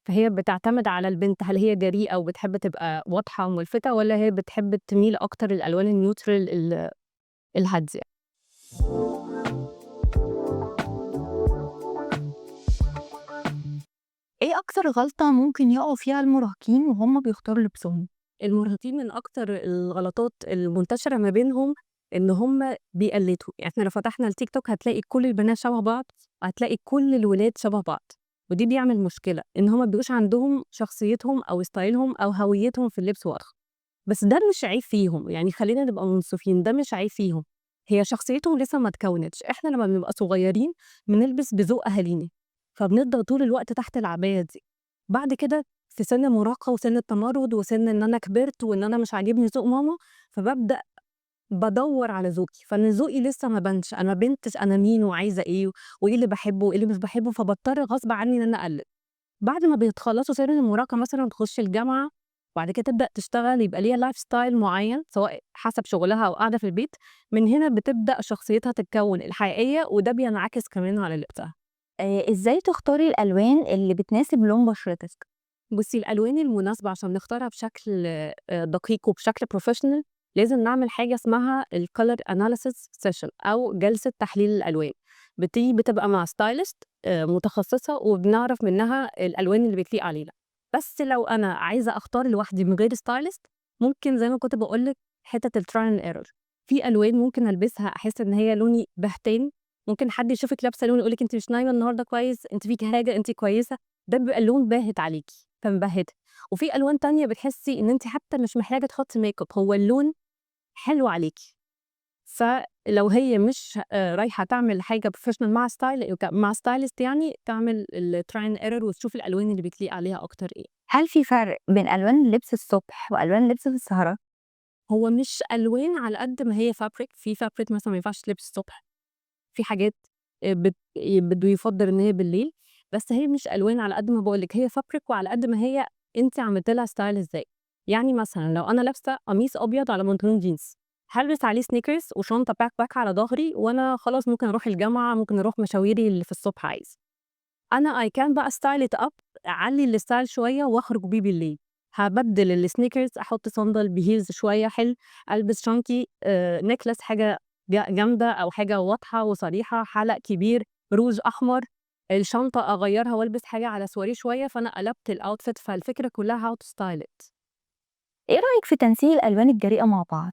فهي بتعتمد على البنت، هل هي جريئة وبتحب تبقى واضحة وملفتة، والّا هي بتحب تميل أكتر للألوان الneutral الهادية. إيه أكتر غلطة ممكن يقعوا فيها المراهقين وهُم بيختاروا لبسهم؟ المراهقين من أكتر الغلطات المنتشرة ما بينهم إن هم بيقلدوا، يعني إحنا لو فتحنا التيك توك هتلاقي كل البنات شبه بعض، وهتلاقي كل الولاد شبه بعض، ودي بيعمل مشكلة، إن هم ما بيبقوش عندهم شخصيتهم أو ستايلهم أو هويتهم في اللبس واضحة. بس ده مش عيب فيهم، يعني خلّينا نبقى منصفين، ده مش عيب فيهم، هي شخصيتهم لسه ما اتكوّنتش، إحنا لمّا بنبقى صغيرين بنلبس بذوق أهالينا، فبنفضل طول الوقت تحت العباية دي. بعد كده في سِن المراهقة وسِن التمرُّد وسِن إن أنا كبرت وإن أنا مش عاجبني ذوق ماما، فبابدأ بادوّر على ذوقي، فأنا ذوقي لسه ما بانش، أنا ما بينتش أنا مين وعايزة إيه، وإيه اللي باحبه وإيه اللي مش باحبه، فباضطر غصب عني إن أنا أقلِّد. بعد ما بيتخلّصوا سِن المراهقة مثلًا تخُش الجامعة، وبعد كده تبدأ تشتغل يبقى ليها lifestyle معيّن، سواء حسب شغلها أو قاعدة في البيت، من هنا بتبدأ شخصيتها تتكوّن الحقيقية، وده بينعكس كمان على لبسها. إزاي تختاري الألوان اللي بتناسب لون بشرتِك؟ بُصّي، الألوان المناسبة عشان نختارها بشكل دقيق وبشكل professional لازم نعمل حاجة اسمها الcolor analysis session أو جلسة تحليل الألوان. دي بتبقى مع stylist متخصصة وبنعرف منها الألوان اللي بتليق علينا. بس لو أنا عايزة أختار لوحدي من غير stylist ممكن زي ما كنت باقول لِك حتّة الtrial and error. في ألوان ممكن ألبسها أحس إن هي لوني بهتان، ممكن حد يشوفِك لابسة لون يقول لِك أنتِ مش نايمة النهارده كويس، أنتِ فيكِ حاجة، أنتِ كويسة، ده بيبقى اللون باهت عليكِ. فمبهّتة. وفي ألوان تانية بتحسّي إن أنتِ حتى مش محتاجة تحطّي makeup هو اللون حلو عليكِ. فلو هي مش رايحة تعمل حاجة professional مع stylist يعني تعمل الtry and error وتشوف الألوان اللي بتليق عليها أكتر إيه. هل في فرق بين ألوان اللبس الصبح وألوان اللبس في السهرة؟ هو مش ألوان على قد ما هي fabric، في fabric مثلًا ما ينفعش تتلبس الصبح، في حاجات بده يُفضّل إن هي بالليل، بس هي مش ألوان على قد ما باقول لِك، هي fabric وعلى قد ما هي أنتِ عملتِ لها style إزاي. يعني مثلًا لو أنا لابسة قميص أبيض على بنطلون جينز، هالبس عليه sneakers وشنطة backpack على ضهري وأنا خلاص ممكن أروح الجامعة، ممكن أروح مشاويري اللي في الصبح عادي. أنا I can بقى style it up، أعلّي الstyle شوية وأخرج بيه بالليل. هابدِّل الsneakers أحط صندل بheels شوية حلو، ألبس شانتي necklace حاجة جامدة أو حاجة واضحة وصريحة، حلق كبير، روج أحمر، الشنطة أغيّرها وألبس حاجة على سواريه شوية، فأنا قلبت الoutfit فالفكرة كلّها how to style it. إيه رأيك في تنسيق الألوان الجريئة مع بعض؟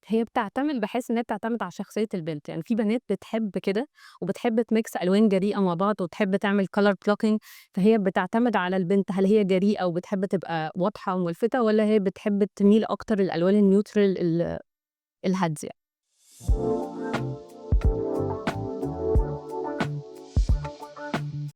هي بتعتمد باحس إن هي بتعتمد على شخصية البنت، يعني في بنات بتحب كده وبتحب تmix ألوان جريئة مع بعض وتحب تعمل color blocking، فهي بتعتمد على البنت هل هي جريئة وبتحب تبقى واضحة وملفتة، والّا هي بتحب تميل أكتر للألوان الneutral الهادية.